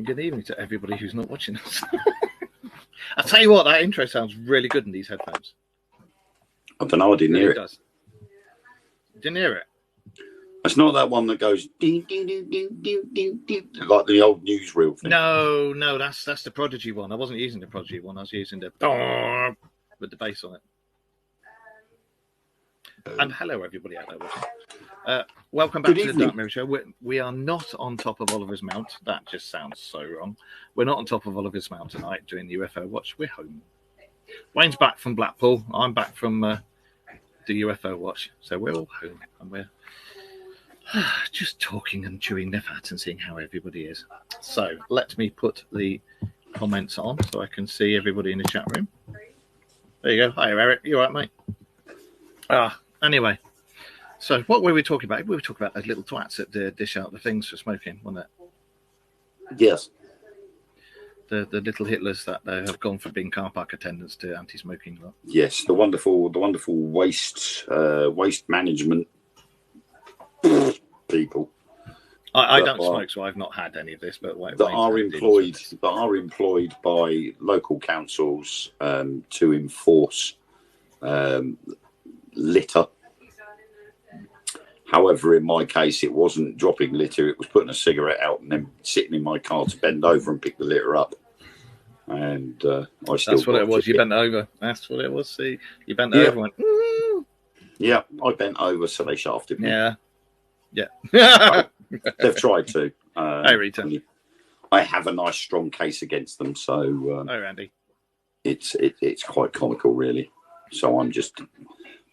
good evening to everybody who's not watching us. I'll tell you what, that intro sounds really good in these headphones. I don't know, I didn't hear it. Does. Didn't hear it? It's not that one that goes ding, ding, ding, ding, ding, ding, ding, like the old newsreel thing. No, that's the Prodigy one. I wasn't using the Prodigy one. I was using the with the bass on it. And hello, everybody out there watching. Welcome back to the Dark Mirror Show. We are not on top of Oliver's Mount. That just sounds so wrong. We're not on top of Oliver's Mount tonight doing the UFO watch. We're home. Wayne's back from Blackpool. I'm back from the UFO watch. So we're all home and we're just talking and chewing their fat and seeing how everybody is. So let me put the comments on so I can see everybody in the chat room. There you go. Hi, Eric. You all right, mate? Anyway, so what were we talking about? We were talking about those little twats that dish out the things for smoking, wasn't it? Yes. The little Hitlers that have gone from being car park attendants to anti-smoking. Lot. Yes, the wonderful waste management people. I don't smoke, so I've not had any of this. But that are employed by local councils to enforce litter. Still in my case, it wasn't dropping litter. It was putting a cigarette out and then sitting in my car to bend over and pick the litter up. And I still. That's what it was. You bent over. That's what it was. See, you bent over and went. Mm. Yeah, I bent over, so they shafted me. Yeah. They've tried to. Hey, Rita. I have a nice strong case against them, so. Hi, Randy. It's quite comical, really. So I'm just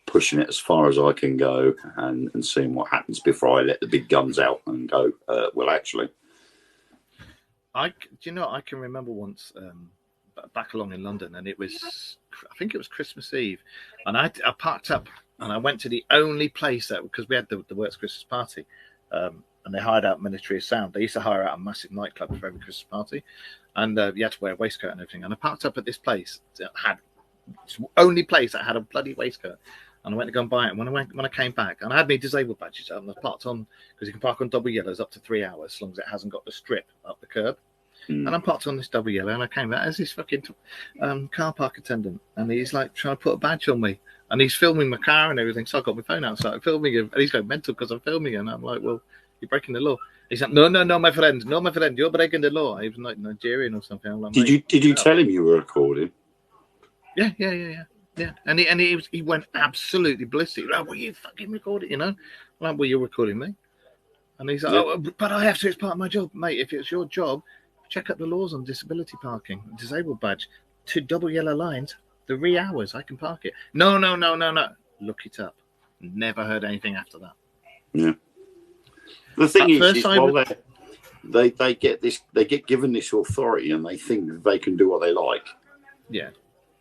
pushing it as far as I can go and seeing what happens before I let the big guns out and go, well, actually. I can remember once back along in London, and I think it was Christmas Eve, and I parked up and I went to the only place because we had the Works Christmas party, and they hired out Ministry of Sound. They used to hire out a massive nightclub for every Christmas party, and you had to wear a waistcoat and everything. And I parked up at this place that had it's the only place that had a bloody waistcoat. And I went to go and buy it. And when I came back, and I had my disabled badges up, and I parked on, because you can park on double yellows up to 3 hours, as long as it hasn't got the strip up the curb. And I'm parked on this double yellow, and I came back as this fucking car park attendant, and he's like trying to put a badge on me, and he's filming my car and everything. So I got my phone out, started filming him, and he's going mental because I'm filming him. And I'm like, well, you're breaking the law. He's like, no, my friend, you're breaking the law. He was like Nigerian or something. I'm like, did you tell him you were recording? Yeah. Yeah, and he went absolutely ballistic. Like, well, you fucking recording, you know? Like, well, you're recording me. And he's like, oh, but I have to. It's part of my job, mate. If it's your job, check up the laws on disability parking. Disabled badge, 2 double yellow lines, 3 hours. I can park it. No. Look it up. Never heard anything after that. Yeah. The thing is while they get given this authority and they think they can do what they like. Yeah.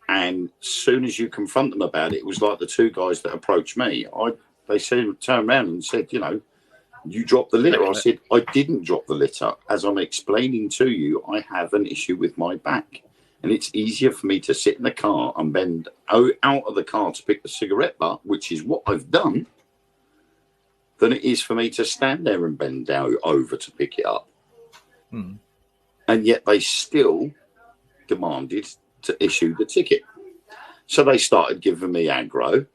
And as soon as you confront them about it, it was like the 2 guys that approached me. They turned around and said, you dropped the litter. I said, I didn't drop the litter. As I'm explaining to you, I have an issue with my back. And it's easier for me to sit in the car and bend out of the car to pick the cigarette butt, which is what I've done, than it is for me to stand there and bend down over to pick it up. Hmm. And yet they still demanded to issue the ticket. So they started giving me aggro,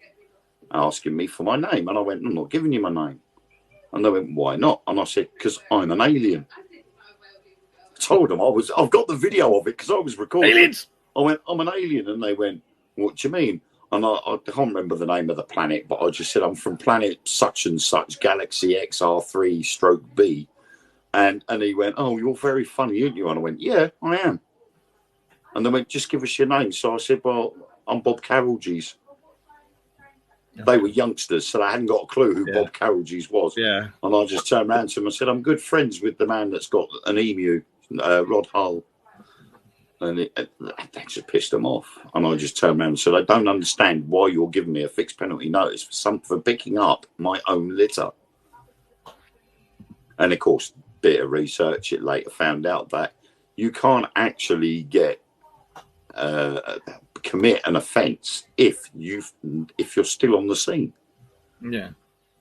asking me for my name. And I went, I'm not giving you my name. And they went, why not? And I said, because I'm an alien. I told them I've got the video of it because I was recording. Aliens! I went, I'm an alien. And they went, what do you mean? And I can't remember the name of the planet, but I just said, I'm from planet such and such, Galaxy XR3/B. And he went, oh, you're very funny, aren't you? And I went, yeah, I am. And they went, just give us your name. So I said, well, I'm Bob Carolgees. They were youngsters, so they hadn't got a clue who Bob Carolgees was. Yeah. And I just turned around to him and said, I'm good friends with the man that's got an emu, Rod Hull. And that just pissed them off. And I just turned around and said, I don't understand why you're giving me a fixed penalty notice for picking up my own litter. And, of course, bit of research, it later found out that you can't actually commit an offence if you're still on the scene. Yeah.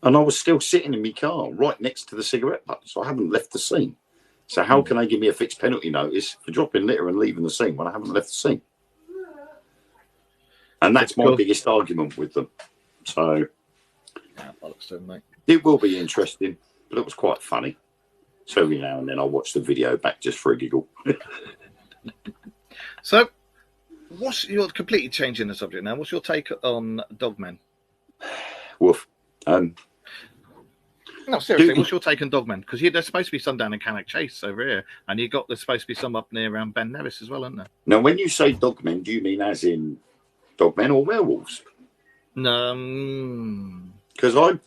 And I was still sitting in my car right next to the cigarette butt, so I haven't left the scene. So how can they give me a fixed penalty notice for dropping litter and leaving the scene when I haven't left the scene? And that's my biggest argument with them. So it will be interesting, but it was quite funny. So every now and then I'll watch the video back just for a giggle. So you're completely changing the subject now. What's your take on dogmen? Woof. No, seriously, what's your take on dogmen? Because there's supposed to be some down in Cannock Chase over here, and there's supposed to be some up near around Ben Nevis as well, isn't there? Now, when you say dogmen, do you mean as in dogmen or werewolves? No. Because I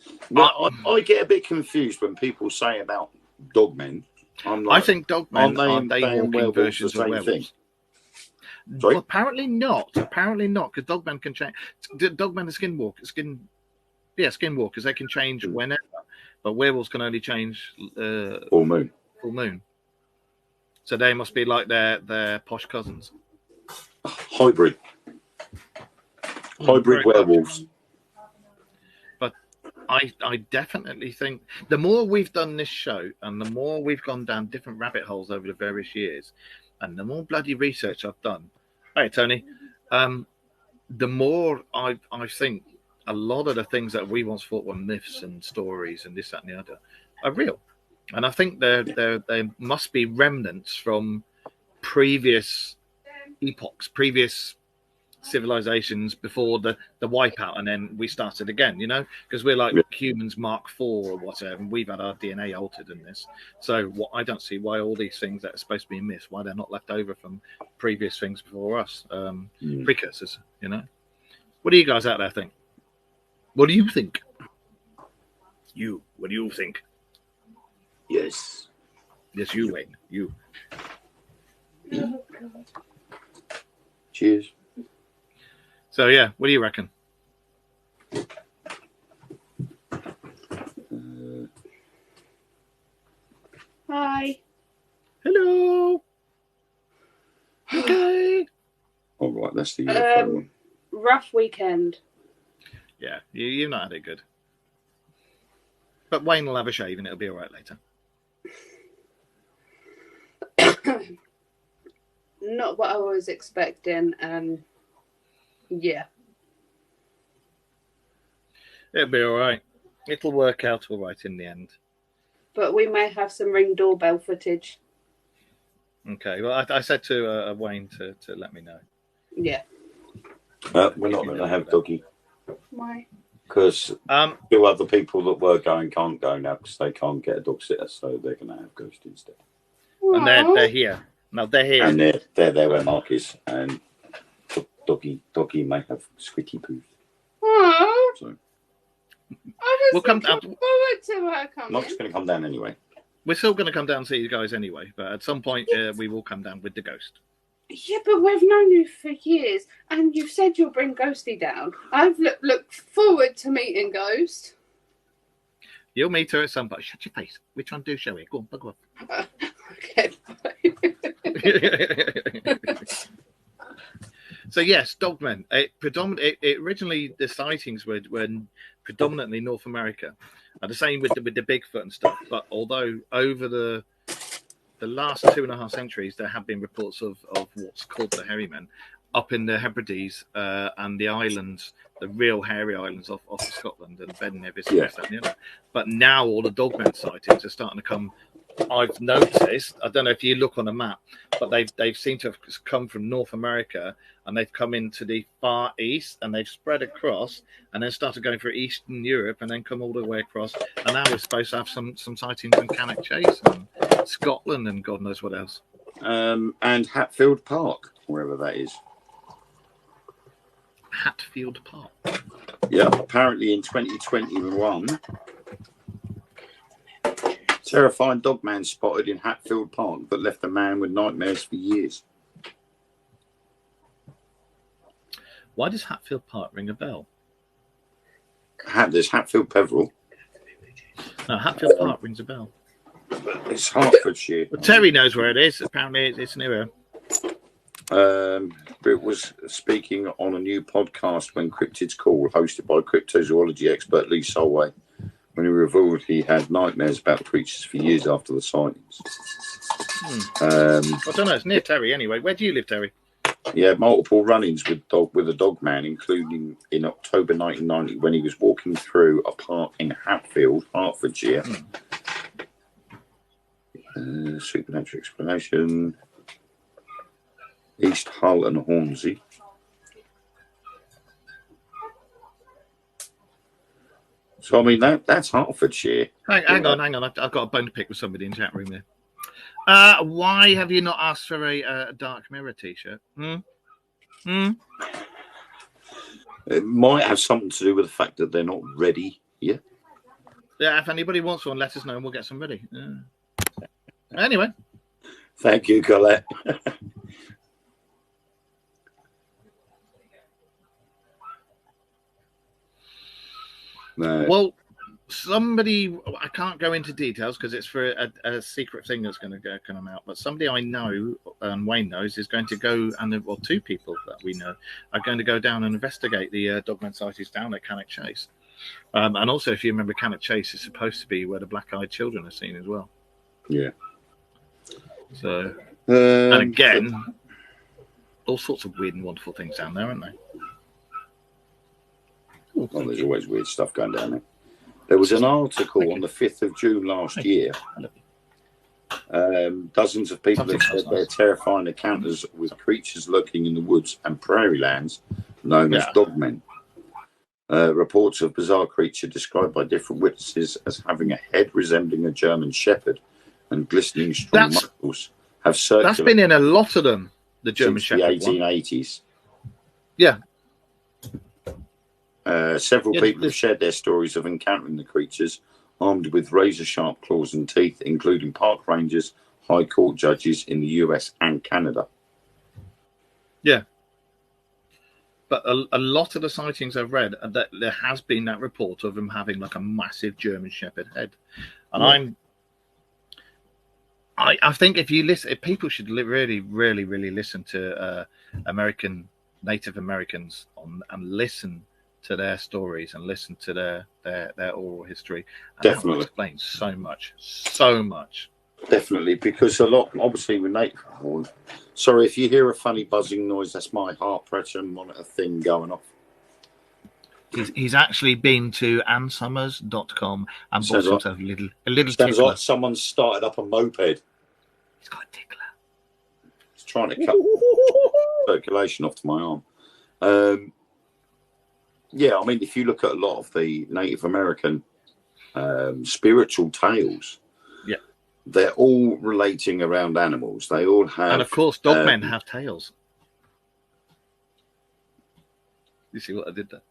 get a bit confused when people say about dogmen. I think dogmen are day-walking versions of werewolves. Thing? Well, apparently not. Because dogmen can change. Dogmen are skinwalkers. Skinwalkers. They can change whenever. But werewolves can only change full moon. Full moon. So they must be like their posh cousins. Hybrid werewolves. But I definitely think the more we've done this show and the more we've gone down different rabbit holes over the various years and the more bloody research I've done. Hey, Tony. The more I think a lot of the things that we once thought were myths and stories and this, that, and the other are real. And I think there must be remnants from previous epochs, previous civilizations before the wipeout, and then we started again, because we're like humans Mark IV or whatever, and we've had our DNA altered in this. So I don't see why all these things that are supposed to be myths, why they're not left over from previous things before us, precursors, What do you guys out there think? What do you think? What do you think? Yes. Yes, you, Wayne. You. Cheers. So, yeah, what do you reckon? Hi. Hello. Okay. All right, that's the one. Rough weekend. Yeah, you've not had it good. But Wayne will have a shave and it'll be all right later. Not what I was expecting, and yeah. It'll be all right. It'll work out all right in the end. But we may have some Ring doorbell footage. Okay, well, I said to Wayne to let me know. Yeah. We're not going to have Doggy. Why? Because two other people that were going can't go now because they can't get a dog sitter, so they're going to have Ghost instead. And they're here. No, they're here. And they're there where Mark is, and Doggy may have squitty poos. Aww. So we'll come down. Forward to her coming. Mark's going to come down anyway. We're still going to come down and see you guys anyway, but at some point we will come down with the ghost. Yeah, but we've known you for years, and you said you'll bring Ghosty down. I've looked forward to meeting Ghost. You'll meet her at some point. Shut your face. We're trying to do show here. Go on, bug off. Okay. So yes, dogmen. Originally the sightings were predominantly North America, and the same with the Bigfoot and stuff. But although over the last 2.5 centuries, there have been reports of what's called the hairy men up in the Hebrides and the islands, the real hairy islands off of Scotland and Ben Nevis. Yeah. But now all the dogmen sightings are starting to come. I've noticed, I don't know if you look on a map, but they've seemed to have come from North America and they've come into the Far East and they've spread across and then started going through Eastern Europe and then come all the way across. And now we're supposed to have some sightings in Cannock Chase and Scotland and God knows what else. And Hatfield Park, wherever that is. Hatfield Park. Yeah, apparently in 2021, terrifying dogman spotted in Hatfield Park that left a man with nightmares for years. Why does Hatfield Park ring a bell? There's Hatfield Peveril. No, Hatfield Park rings a bell. It's Hertfordshire. Well, Terry knows where it is. Apparently it's near her. It was speaking on a new podcast when Cryptids Call, hosted by cryptozoology expert Lee Solway, when he revealed he had nightmares about the creatures for years after the sightings. I don't know. It's near Terry anyway. Where do you live, Terry? He had multiple run-ins with a dog man, including in October 1990 when he was walking through a park in Hatfield, Hertfordshire. Supernatural explanation. East Hull and Hornsey. So I mean that's Hertfordshire. Hang on. I've got a bone to pick with somebody in the chat room there. Why have you not asked for a Dark Mirror t-shirt? It might have something to do with the fact that they're not ready yet. Yeah, if anybody wants one, let us know and we'll get some ready. Anyway. Thank you, Colette. No. Well, somebody, I can't go into details because it's for a secret thing that's going to come out, but somebody I know and Wayne knows is going to go, and well, two people that we know are going to go down and investigate the Dogman sightings down at Cannock Chase. And also, if you remember, Cannock Chase is supposed to be where the black-eyed children are seen as well. Yeah. So, and again, all sorts of weird and wonderful things down there, aren't they? Well, there's always weird stuff going down there. There was an article on the 5th of June last year. Dozens of people have said they're terrifying encounters with creatures lurking in the woods and prairie lands known as dogmen. Reports of bizarre creature described by different witnesses as having a head resembling a German shepherd and glistening strong muscles have circulated. That's been in a lot of them, the German shepherd. The 1880s. Yeah. Several people have shared their stories of encountering the creatures armed with razor-sharp claws and teeth, including park rangers, high court judges in the US and Canada. Yeah. But a lot of the sightings I've read, that there has been that report of them having like a massive German shepherd head. And I think if you listen, if people should really, really, really listen to Native Americans and listen to their stories and listen to their oral history. And definitely. That explains so much. Definitely, because a lot, obviously, with Native. Oh, sorry, if you hear a funny buzzing noise, that's my heart pressure monitor thing going off. He's actually been to ansummers.com and bought himself a little Sounds tickler. like someone started up a moped. He's got a tickler. He's trying to cut circulation off to my arm. Yeah, I mean, if you look at a lot of the Native American spiritual tales, they're all relating around animals. They all have... And, of course, dogmen have tails. You see what I did there?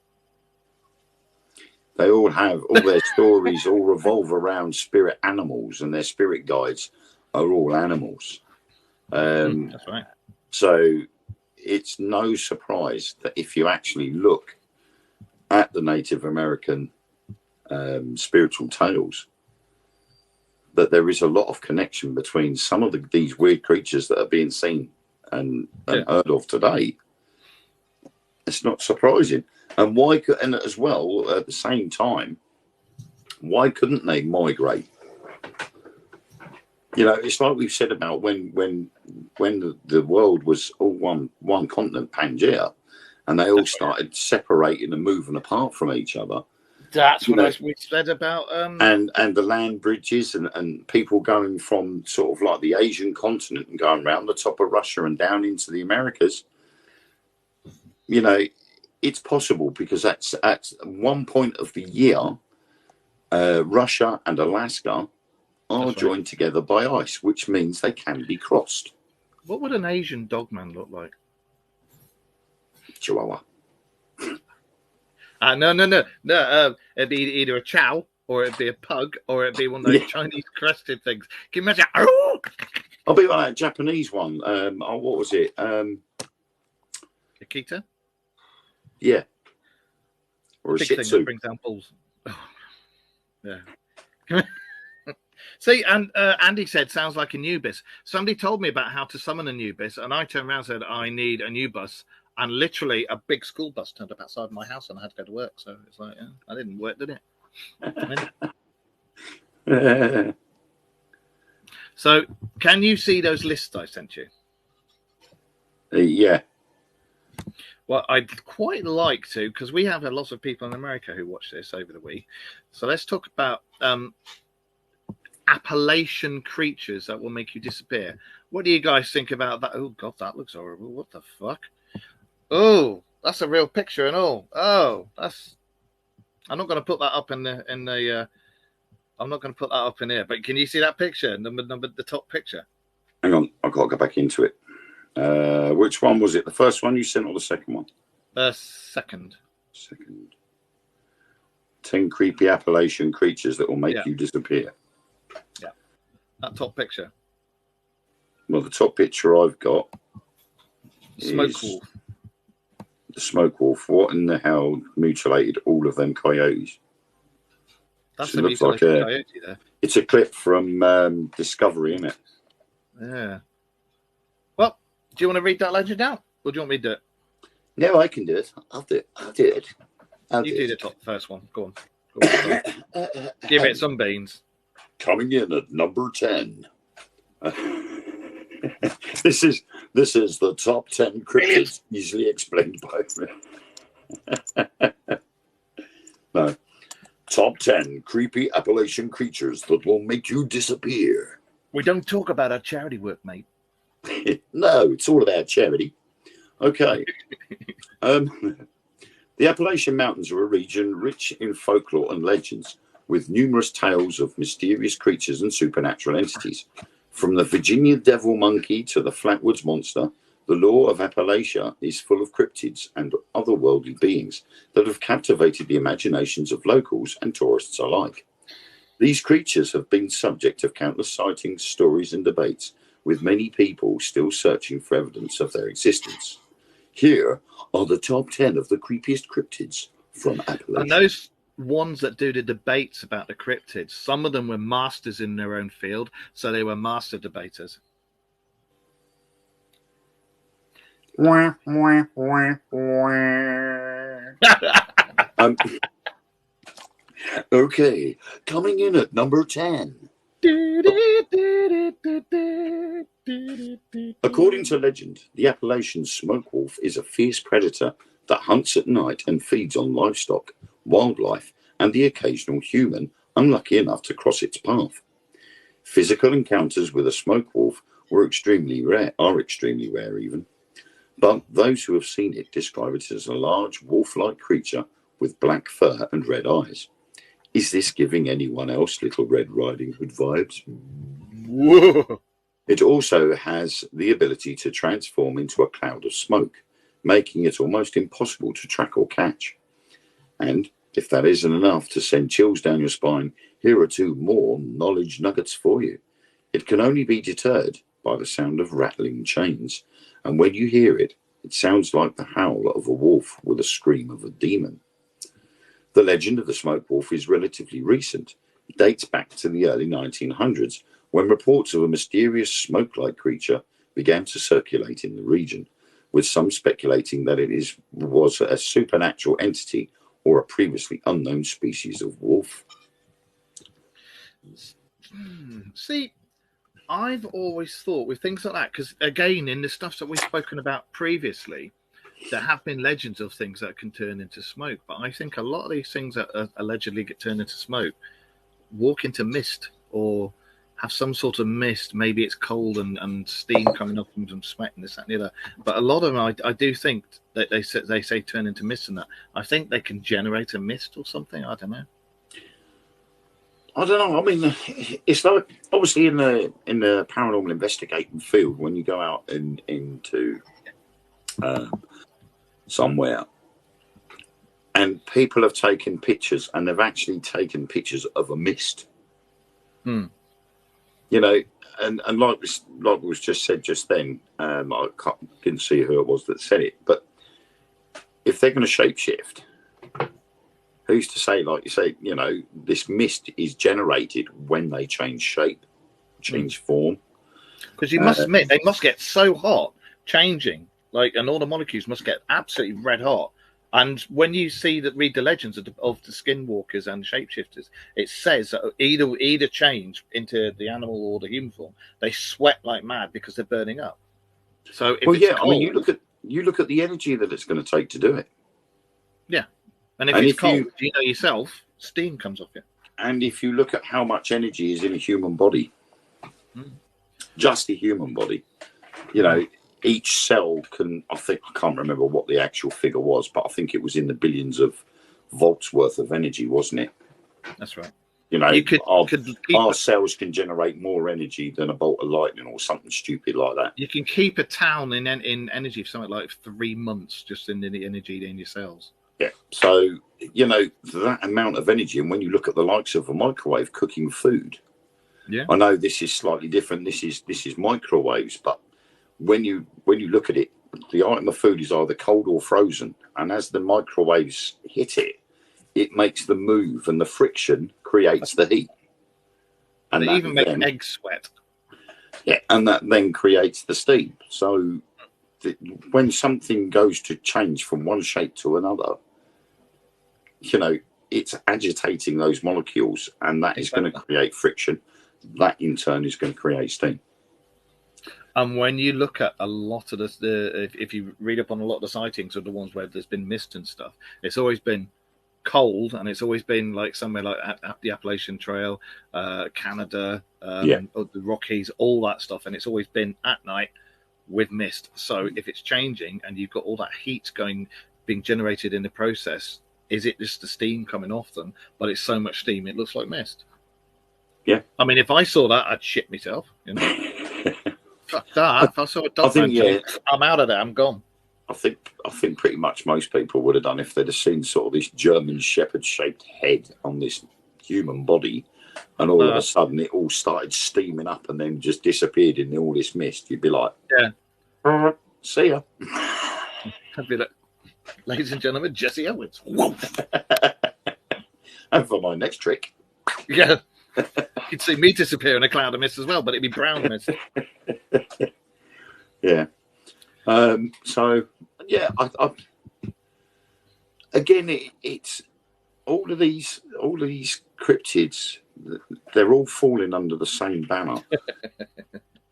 They all have... All their stories all revolve around spirit animals, and their spirit guides are all animals. That's right. So it's no surprise that if you actually look at the Native American spiritual tales, that there is a lot of connection between some of these weird creatures that are being seen and heard of today. It's not surprising. And and as well, at the same time, why couldn't they migrate? You know, it's like we've said about when the world was all one continent, Pangea, and they all started separating and moving apart from each other. That's what we said about and the land bridges and people going from sort of like the Asian continent and going around the top of Russia and down into the Americas. You know, it's possible because at one point of the year, Russia and Alaska are joined together by ice, which means they can be crossed. What would an Asian dogman look like? Chihuahua. No. It'd be either a chow, or it'd be a pug, or it'd be one of those Chinese crested things. Can you imagine? I'll be like that Japanese one. What was it? Akita? Yeah. Or a big Shih thing Tzu. that brings down balls. Yeah. See, and Andy said, sounds like Anubis. Somebody told me about how to summon Anubis, and I turned around and said, I need Anubis. And literally a big school bus turned up outside my house and I had to go to work. So it's like, that didn't work, did it? So, can you see those lists I sent you? Yeah. Well, I'd quite like to, because we have a lot of people in America who watch this over the week. So let's talk about Appalachian creatures that will make you disappear. What do you guys think about that? Oh, God, that looks horrible. What the fuck? Oh, that's a real picture and all. Oh, that's... I'm not going to put that up in the... I'm not going to put that up in here, but can you see that picture? The top picture. Hang on, I've got to go back into it. Which one was it? The first one you sent or the second one? Second. 10 creepy Appalachian creatures that will make you disappear. Yeah. That top picture. Well, the top picture I've got Smoke wolf. The smoke wolf. What in the hell mutilated all of them coyotes? That's It looks like coyote there. It's a clip from Discovery, isn't it? Yeah. Well, do you want to read that legend out? Or do you want me to do it? No, I can do it. I'll do it. You do the first one. Go on. Give it some beans. Coming in at number 10. This is the top 10 cryptids easily explained by me. No. Top 10 creepy Appalachian creatures that will make you disappear. We don't talk about our charity work, mate. No, it's all about charity. Okay. The Appalachian Mountains are a region rich in folklore and legends, with numerous tales of mysterious creatures and supernatural entities. From the Virginia devil monkey to the Flatwoods monster, the lore of Appalachia is full of cryptids and otherworldly beings that have captivated the imaginations of locals and tourists alike. These creatures have been subject of countless sightings, stories, and debates, with many people still searching for evidence of their existence. Here are the top 10 of the creepiest cryptids from Appalachia. And those ones that do the debates about the cryptids, some of them were masters in their own field, so they were master debaters. Okay, coming in at number 10. According to legend, the Appalachian smoke wolf is a fierce predator that hunts at night and feeds on livestock, wildlife, and the occasional human unlucky enough to cross its path. Physical encounters with a smoke wolf are extremely rare even. But those who have seen it describe it as a large wolf-like creature with black fur and red eyes. Is this giving anyone else Little Red Riding Hood vibes? Whoa. It also has the ability to transform into a cloud of smoke, making it almost impossible to track or catch. And if that isn't enough to send chills down your spine, here are 2 more knowledge nuggets for you. It can only be deterred by the sound of rattling chains, and when you hear it, it sounds like the howl of a wolf with a scream of a demon. The legend of the smoke wolf is relatively recent. It dates back to the early 1900s, when reports of a mysterious smoke-like creature began to circulate in the region, with some speculating that it was a supernatural entity or a previously unknown species of wolf. See, I've always thought with things like that, because again, in the stuff that we've spoken about previously, there have been legends of things that can turn into smoke. But I think a lot of these things that allegedly get turned into smoke walk into mist or have some sort of mist. Maybe it's cold and steam coming up from some sweat and this, that, and the other. But a lot of them, I do think that they say turn into mist and that. I think they can generate a mist or something. I don't know. I don't know. I mean, it's like obviously in the paranormal investigating field, when you go out into somewhere, and people have taken pictures, and they've actually taken pictures of a mist. You know, and like was just said just then, I didn't see who it was that said it, but if they're going to shapeshift, who's to say, like you say, you know, this mist is generated when they change shape, change form. Because you must admit, they must get so hot changing, like, and all the molecules must get absolutely red hot. And when you read the legends of the skinwalkers and shapeshifters, it says that either change into the animal or the human form, they sweat like mad because they're burning up. So if it's cold, I mean, you look at the energy that it's going to take to do it. Yeah, and if it's cold, you know yourself, steam comes off it. And if you look at how much energy is in a human body, just a human body, you know, each cell can, I can't remember what the actual figure was, but I think it was in the billions of volts worth of energy, wasn't it? That's right. You know, our cells can generate more energy than a bolt of lightning or something stupid like that. You can keep a town in energy for something like 3 months just in the energy in your cells. Yeah. So, you know, that amount of energy, and when you look at the likes of a microwave cooking food, I know this is slightly different. This is microwaves, but when you look at it, the item of food is either cold or frozen, and as the microwaves hit it, it makes the move, and the friction creates the heat. And they even make eggs sweat. Yeah, and that then creates the steam. So when something goes to change from one shape to another, you know, it's agitating those molecules, and that is going to create friction. That in turn is going to create steam. And when you look at a lot of if you read up on a lot of the sightings of the ones where there's been mist and stuff, it's always been cold, and it's always been like somewhere like the Appalachian Trail, Canada, the Rockies, all that stuff, and it's always been at night with mist. So if it's changing and you've got all that heat being generated in the process, is it just the steam coming off them? But it's so much steam it looks like mist. Yeah, I mean, if I saw that, I'd shit myself. You know, fuck that. If I saw a dog, I'm out of there. I'm gone. I think pretty much most people would have done if they'd have seen sort of this German Shepherd-shaped head on this human body, and all of a sudden it all started steaming up and then just disappeared in all this mist. You'd be like, "Yeah, see ya." I'd be like, "Ladies and gentlemen, Jesse Owens." And for my next trick, you'd see me disappear in a cloud of mist as well, but it'd be brown mist. Yeah. So yeah, I again, it's all of these cryptids. They're all falling under the same banner,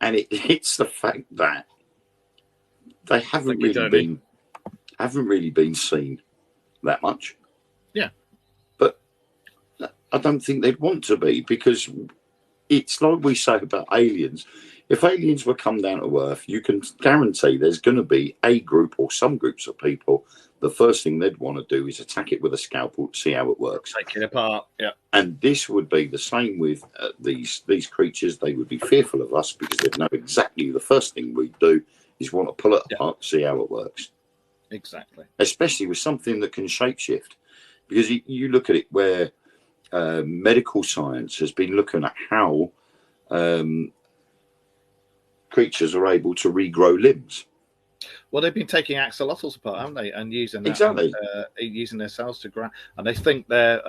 and it's the fact that they haven't really been seen that much. Yeah, but I don't think they'd want to be, because it's like we say about aliens. If aliens were come down to Earth, you can guarantee there's going to be a group or some groups of people. The first thing they'd want to do is attack it with a scalpel, see how it works. Take it apart, yeah. And this would be the same with these creatures. They would be fearful of us because they'd know exactly the first thing we'd do is want to pull it apart, see how it works. Exactly. Especially with something that can shapeshift. Because you look at it where medical science has been looking at how creatures are able to regrow limbs. Well, they've been taking axolotls apart, haven't they, and using using their cells to grow. And they think they're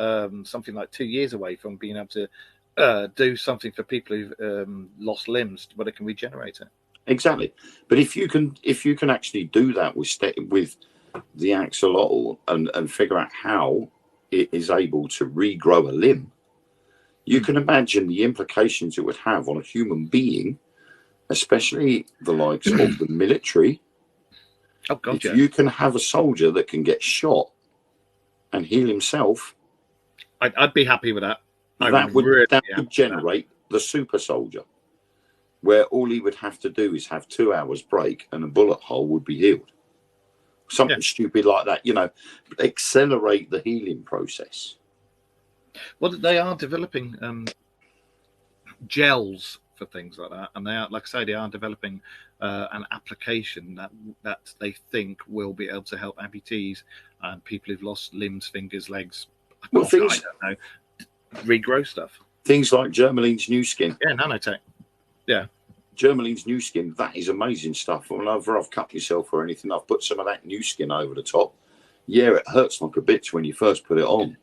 something like 2 years away from being able to do something for people who've lost limbs, where they can regenerate it. Exactly. But if you can actually do that with the axolotl and figure out how it is able to regrow a limb, you can imagine the implications it would have on a human being, especially the likes of the military. Oh, God, if you can have a soldier that can get shot and heal himself, I'd be happy with that. That would generate the super soldier, where all he would have to do is have 2 hours break and a bullet hole would be healed. Something stupid like that, you know, accelerate the healing process. Well, they are developing gels for things like that, and they are, like I say, they are developing an application that they think will be able to help amputees and people who've lost limbs, fingers, legs. I don't know, regrow stuff. Things like Germaline's new skin. Yeah, nanotech. Yeah. Germaline's new skin, that is amazing stuff. Whenever I've cut myself or anything, I've put some of that new skin over the top. Yeah, it hurts like a bitch when you first put it on,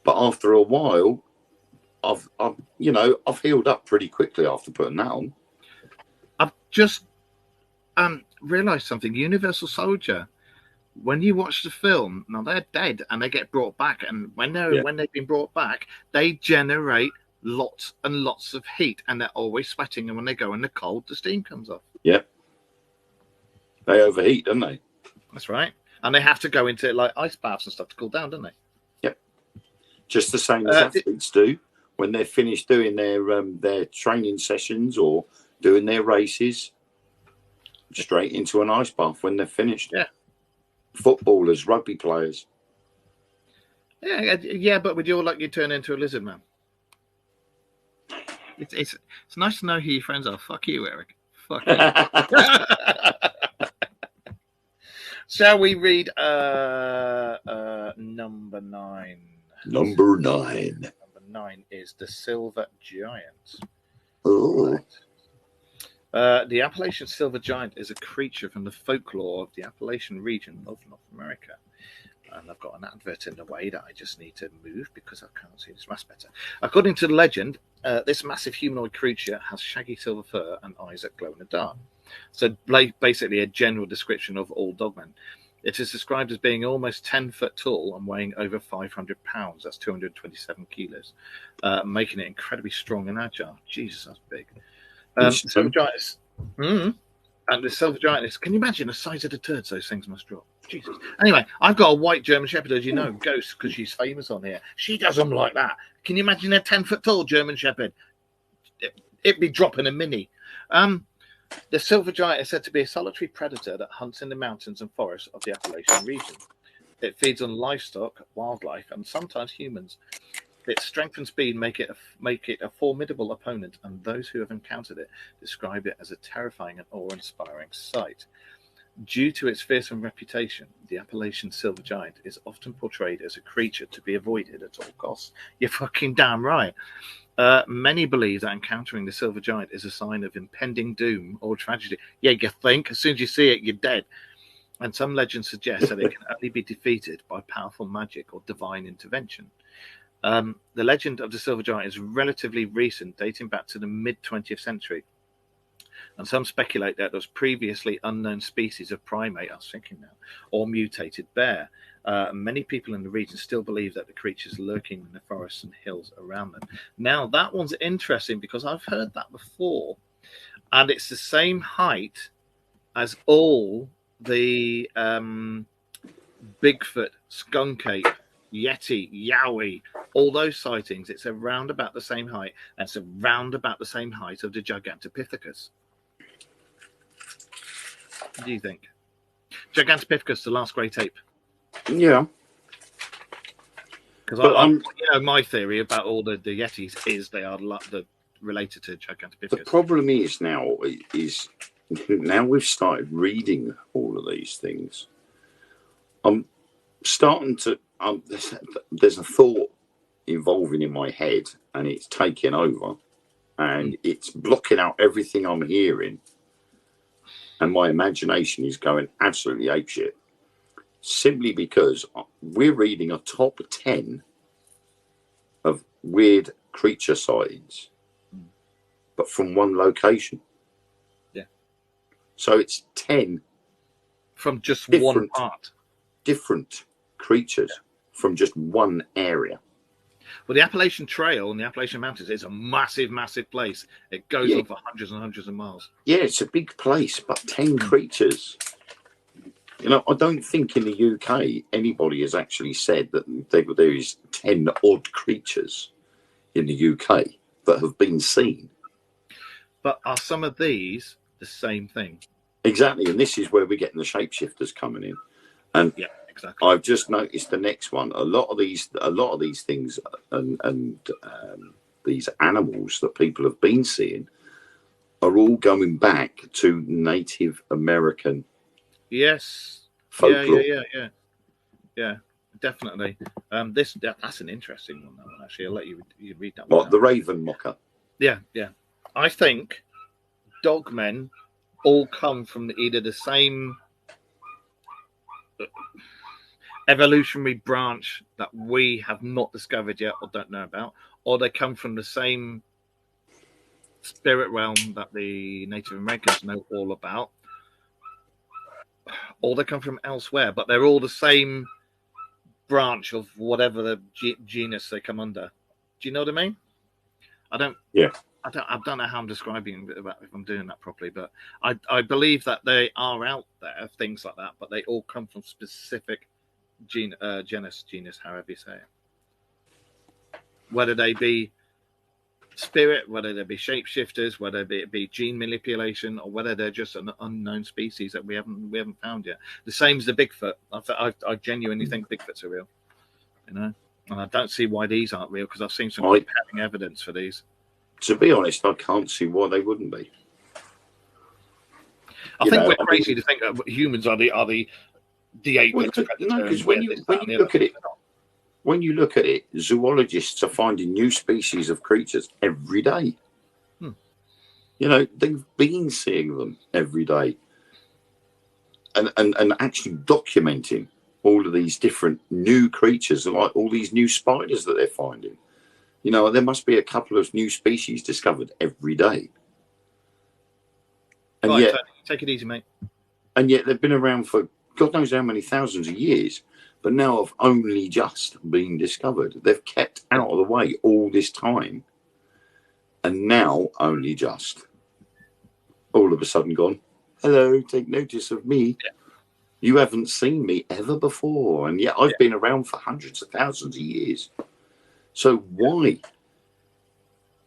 but after a while, I've healed up pretty quickly after putting that on. I've just realised something. Universal Soldier when you watch the film, now they're dead and they get brought back, and when they've been brought back, they generate lots and lots of heat, and they're always sweating. And when they go in the cold, the steam comes off. Yeah, they overheat, don't they? That's right, and they have to go into like ice baths and stuff to cool down, don't they? Yep. Just the same as athletes do when they're finished doing their training sessions or doing their races. Straight into an ice bath when they're finished. Yeah. Footballers, rugby players. Yeah, but with your luck, you turn into a lizard man. It's nice to know who your friends are. Fuck you, Eric. Fuck you. Shall we read number 9? Number 9. Number 9 is the Silver Giant. Oh. Right. The Appalachian silver giant is a creature from the folklore of the Appalachian region of North America. And I've got an advert in the way that I just need to move because I can't see this mask better. According to the legend, this massive humanoid creature has shaggy silver fur and eyes that glow in the dark. So basically a general description of all dogmen. It is described as being almost 10 foot tall and weighing over 500 pounds. That's 227 kilos, making it incredibly strong and agile. Jesus, that's big. Silver giant is, and the silver giant is, can you imagine the size of the turds those things must drop? Jesus. Anyway, I've got a white German Shepherd, as you know, Ghost, because she's famous on here. She does them like that. Can you imagine a 10 foot tall German Shepherd? It'd be dropping a mini. The silver giant is said to be a solitary predator that hunts in the mountains and forests of the Appalachian region. It feeds on livestock, wildlife, and sometimes humans. Its strength and speed make it a formidable opponent, and those who have encountered it describe it as a terrifying and awe-inspiring sight. Due to its fearsome reputation, the Appalachian silver giant is often portrayed as a creature to be avoided at all costs. You're fucking damn right. Many believe that encountering the silver giant is a sign of impending doom or tragedy. Yeah, you think as soon as you see it, you're dead. And some legends suggest that it can only be defeated by powerful magic or divine intervention. The legend of the silver giant is relatively recent, dating back to the mid-20th century. And some speculate that there was previously unknown species of primate, I was thinking now, or mutated bear. Many people in the region still believe that the creature's lurking in the forests and hills around them. Now, that one's interesting because I've heard that before. And it's the same height as all the Bigfoot, skunk ape, Yeti, Yowie, all those sightings. It's around about the same height, and it's around about the same height of the Gigantopithecus. What do you think? Gigantopithecus, the last great ape. Yeah. Because my theory about all the Yetis is they are related to Gigantopithecus. The problem is now we've started reading all of these things. I'm starting to. There's a thought evolving in my head, and it's taking over, and it's blocking out everything I'm hearing, and my imagination is going absolutely apeshit. Simply because we're reading a top 10 of weird creature sightings, but from one location. Yeah. So it's 10 from just one part. Different creatures from just one area. Well, the Appalachian Trail and the Appalachian Mountains is a massive, massive place. It goes on for hundreds and hundreds of miles. Yeah, it's a big place, but 10 creatures. You know, I don't think in the UK anybody has actually said that there is 10 odd creatures in the UK that have been seen. But are some of these the same thing? Exactly, and this is where we're getting the shapeshifters coming in. And yeah, exactly. I've just noticed the next one. A lot of these things and these animals that people have been seeing are all going back to Native American. Yes. Folklore. Yeah, definitely. That's an interesting one. That one actually, I'll let you read that one. What, the Raven Mocker? Yeah. I think dogmen all come from either the same evolutionary branch that we have not discovered yet or don't know about, or they come from the same spirit realm that the Native Americans know all about, or they come from elsewhere, but they're all the same branch of whatever the genus they come under. Do you know what I mean? I don't know how I'm describing it, if I'm doing that properly, but I believe that they are out there, things like that, but they all come from specific genus, however you say it. Whether they be spirit, whether they be shapeshifters, whether it be gene manipulation, or whether they're just an unknown species that we haven't found yet. The same as the Bigfoot. I genuinely think Bigfoots are real, you know, and I don't see why these aren't real, because I've seen some compelling evidence for these. To be honest, I can't see why they wouldn't be. I think we're crazy to think that humans are the apex predator. No, because when you look at it. When you look at it, zoologists are finding new species of creatures every day. You know, they've been seeing them every day. And actually documenting all of these different new creatures, like all these new spiders that they're finding. You know, there must be a couple of new species discovered every day. And right, yet, take it easy, mate. And yet they've been around for God knows how many thousands of years. But now have only just been discovered. They've kept out of the way all this time. And now only just. All of a sudden gone, hello, take notice of me. Yeah. You haven't seen me ever before. And yet I've been around for hundreds of thousands of years. So why?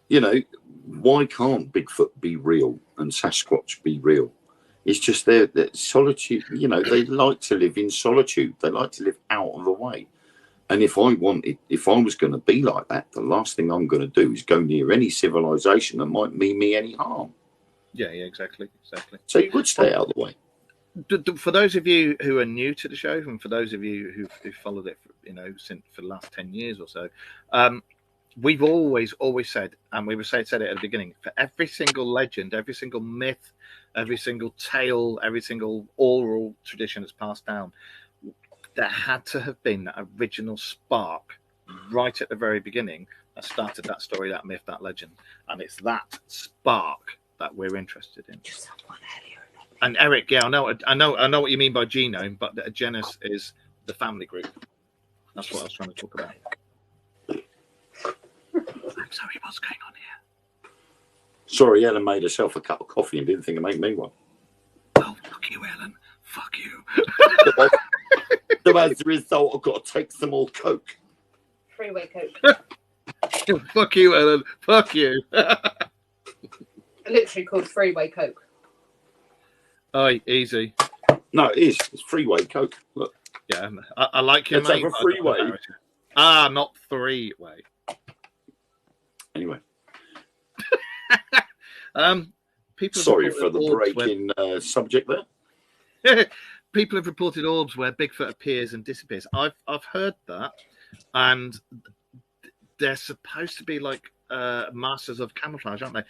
You know, why can't Bigfoot be real and Sasquatch be real? It's just their solitude. You know, they like to live in solitude. They like to live out of the way. And if I was going to be like that, the last thing I'm going to do is go near any civilization that might mean me any harm. Yeah, exactly. So you would stay out of the way. For those of you who are new to the show, and for those of you who've followed it, since for the last 10 years or so, we've always said, and we said it at the beginning, for every single legend, every single myth, every single tale, every single oral tradition that's passed down, there had to have been that original spark right at the very beginning that started that story, that myth, that legend. And it's that spark that we're interested in. And Eric, I know what you mean by genome, but the genus is the family group. That's what I was trying to talk about. I'm sorry, what's going on here? Sorry, Ellen made herself a cup of coffee and didn't think of making me one. Oh, fuck you, Ellen. Fuck you. So as a result, I've got to take some more Coke. Freeway Coke. Fuck you, Ellen. Fuck you. Literally called Freeway Coke. Oh, easy. No, it is. It's Freeway Coke. Look. Yeah, I like you, mate. Let's have a freeway. Not three-way. Anyway. People. Sorry for the break-in subject there. People have reported orbs where Bigfoot appears and disappears. I've heard that, and they're supposed to be like masters of camouflage, aren't they?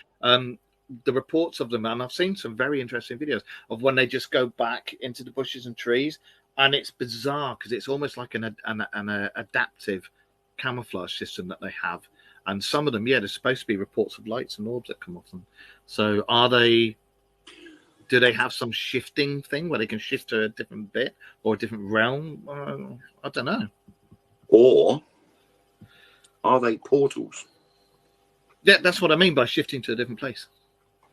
The reports of them, and I've seen some very interesting videos of when they just go back into the bushes and trees, and it's bizarre because it's almost like an adaptive camouflage system that they have. And some of them, there's supposed to be reports of lights and orbs that come off them. So do they have some shifting thing where they can shift to a different bit or a different realm? I don't know. Or are they portals? Yeah, that's what I mean by shifting to a different place.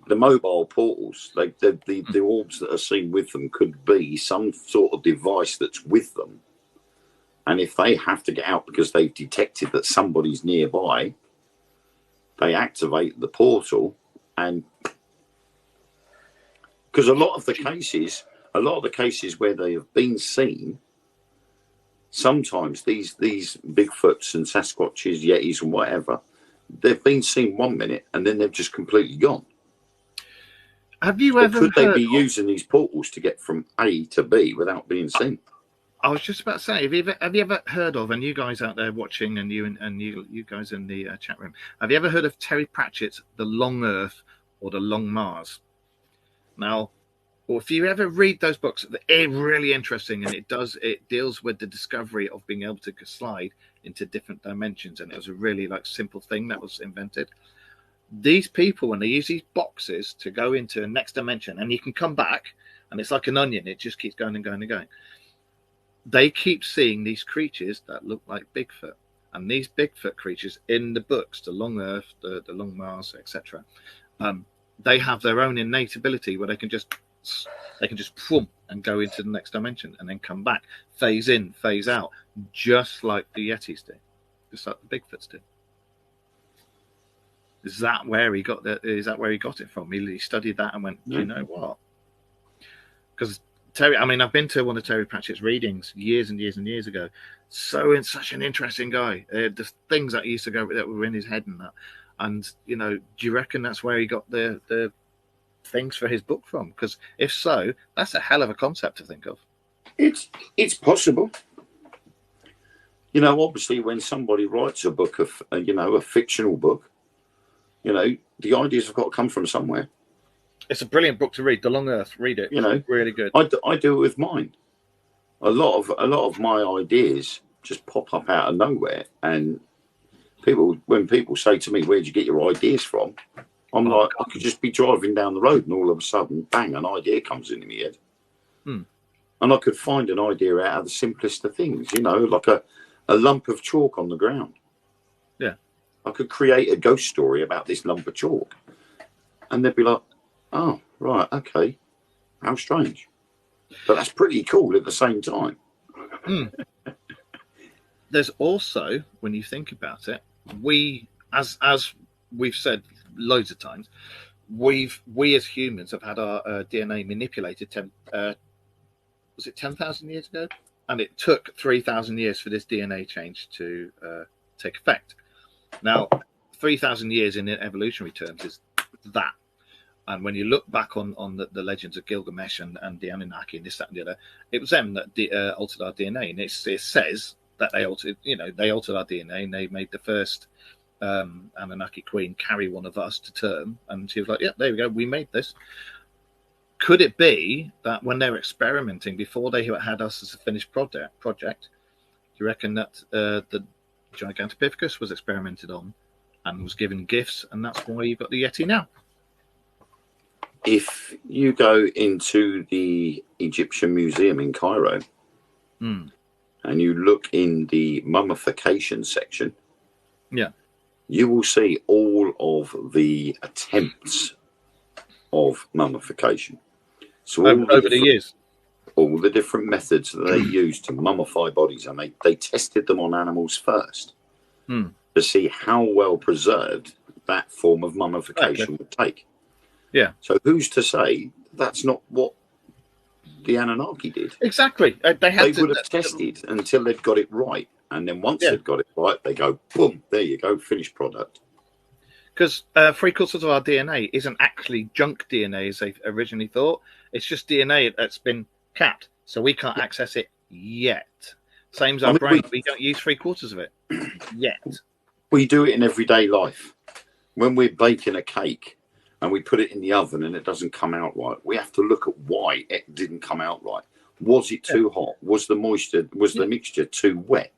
The mobile portals, the orbs that are seen with them could be some sort of device that's with them. And if they have to get out because they've detected that somebody's nearby, they activate the portal. And because a lot of the cases where they have been seen, sometimes these Bigfoots and Sasquatches, Yetis and whatever, they've been seen 1 minute and then they've just completely gone. Have you ever could they be using these portals to get from A to B without being seen? I was just about to say, have you ever heard of, and you guys out there watching, and you guys in the chat room, have you ever heard of Terry Pratchett's The Long Earth or The Long Mars? Now, well, if you ever read those books, they're really interesting, and it deals with the discovery of being able to slide into different dimensions, and it was a really simple thing that was invented. These people, when they use these boxes to go into a next dimension, and you can come back, and it's like an onion, it just keeps going and going and going. They keep seeing these creatures that look like Bigfoot, and these Bigfoot creatures in the books, the Long Earth, the Long Mars, etc. They have their own innate ability where they can just boom, and go into the next dimension, and then come back, phase in, phase out, just like the Yetis do, just like the Bigfoots do. Is that where he got it from? He studied that and went, you know what? Because Terry, I mean, I've been to one of Terry Pratchett's readings years and years and years ago. Such an interesting guy. The things that used to go that were in his head and that. And do you reckon that's where he got the things for his book from? Because if so, that's a hell of a concept to think of. It's possible. Obviously, when somebody writes a book of a fictional book, the ideas have got to come from somewhere. It's a brilliant book to read. The Long Earth. Read it. It's really good. I do it with mine. A lot of my ideas just pop up out of nowhere, and when people say to me, "Where'd you get your ideas from?" I'm like, I could just be driving down the road, and all of a sudden, bang, an idea comes into my head, and I could find an idea out of the simplest of things. Like a lump of chalk on the ground. Yeah. I could create a ghost story about this lump of chalk, and they'd be like, "Oh, right, okay, how strange," but that's pretty cool at the same time. There's also, when you think about it, we, as we've said loads of times, we as humans have had our DNA manipulated. Was it 10,000 years ago? And it took 3,000 years for this DNA change to take effect. Now, 3,000 years in evolutionary terms is that. And when you look back on the legends of Gilgamesh and the Anunnaki and this, that, and the other, it was them that altered our DNA. And it says that they altered our DNA, and they made the first Anunnaki queen carry one of us to term. And she was like, "Yeah, there we go. We made this." Could it be that when they were experimenting, before they had us as a finished project, do you reckon that the Gigantopithecus was experimented on and was given gifts, and that's why you've got the Yeti now? If you go into the Egyptian Museum in Cairo and you look in the mummification section, you will see all of the attempts of mummification. So over the years, all the different methods that they used to mummify bodies, and they tested them on animals first to see how well preserved that form of mummification would take. Yeah. So who's to say that's not what the Anunnaki did? Exactly. They would have tested until they'd got it right, and then once they'd got it right, they go, boom, there you go, finished product. Because 3/4 of our DNA isn't actually junk DNA as they originally thought. It's just DNA that's been capped, so we can't access it yet. Same as our brain. We don't use 3/4 of it yet. We do it in everyday life. When we're baking a cake and we put it in the oven and it doesn't come out right, we have to look at why it didn't come out right. Was it too hot? Was the mixture too wet?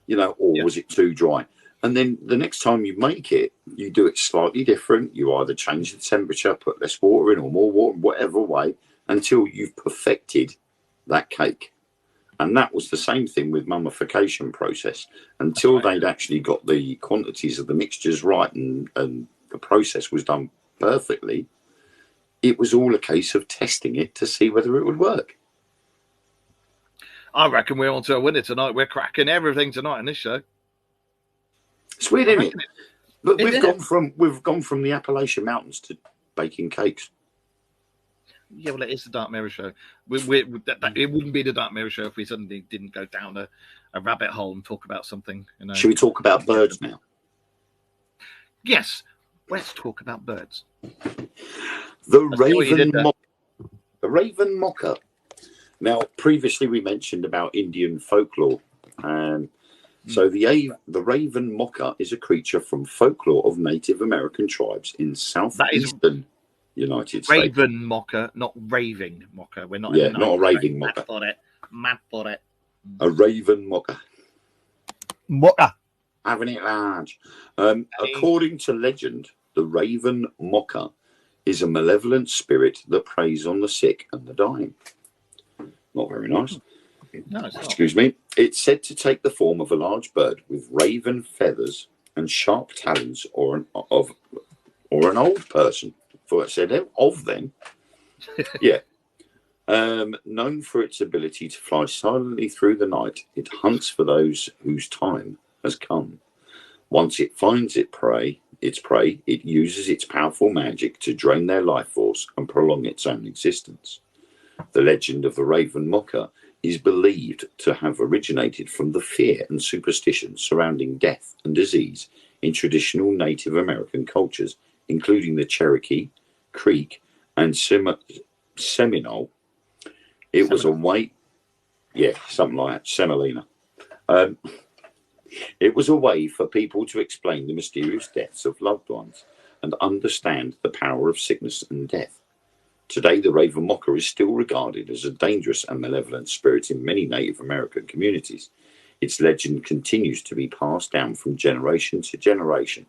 Or was it too dry? And then the next time you make it, you do it slightly different. You either change the temperature, put less water in or more water, whatever way, until you've perfected that cake. And that was the same thing with mummification process. Until they'd actually got the quantities of the mixtures right and the process was done perfectly, it was all a case of testing it to see whether it would work. I reckon we're on to a winner tonight. We're cracking everything tonight in this show. It's weird, isn't it? But we've gone from the Appalachian Mountains to baking cakes. Yeah, well, it is the Dark Mirror Show. It wouldn't be the Dark Mirror Show if we suddenly didn't go down a rabbit hole and talk about something. Should we talk about birds now? Yes, let's talk about birds. The raven mocker. Now, previously we mentioned about Indian folklore, and so the raven mocker is a creature from folklore of Native American tribes in southeastern United States. Raven mocker, not raving mocker. We're not. Not a raving mocker. Mad for it. A raven mocker. Mocker. Having it large. According to legend, The raven mocker is a malevolent spirit that preys on the sick and the dying. Not very nice. No, it's not. Excuse me. It's said to take the form of a large bird with raven feathers and sharp talons, or an old person. For it said of them. Yeah. Known for its ability to fly silently through the night, it hunts for those whose time has come. Once it finds its prey, it uses its powerful magic to drain their life force and prolong its own existence. The legend of the raven mocker is believed to have originated from the fear and superstition surrounding death and disease in traditional Native American cultures, including the Cherokee, Creek, and Seminole. It was a way, something like that, Semolina. It was a way for people to explain the mysterious deaths of loved ones and understand the power of sickness and death. Today, the raven mocker is still regarded as a dangerous and malevolent spirit in many Native American communities. Its legend continues to be passed down from generation to generation.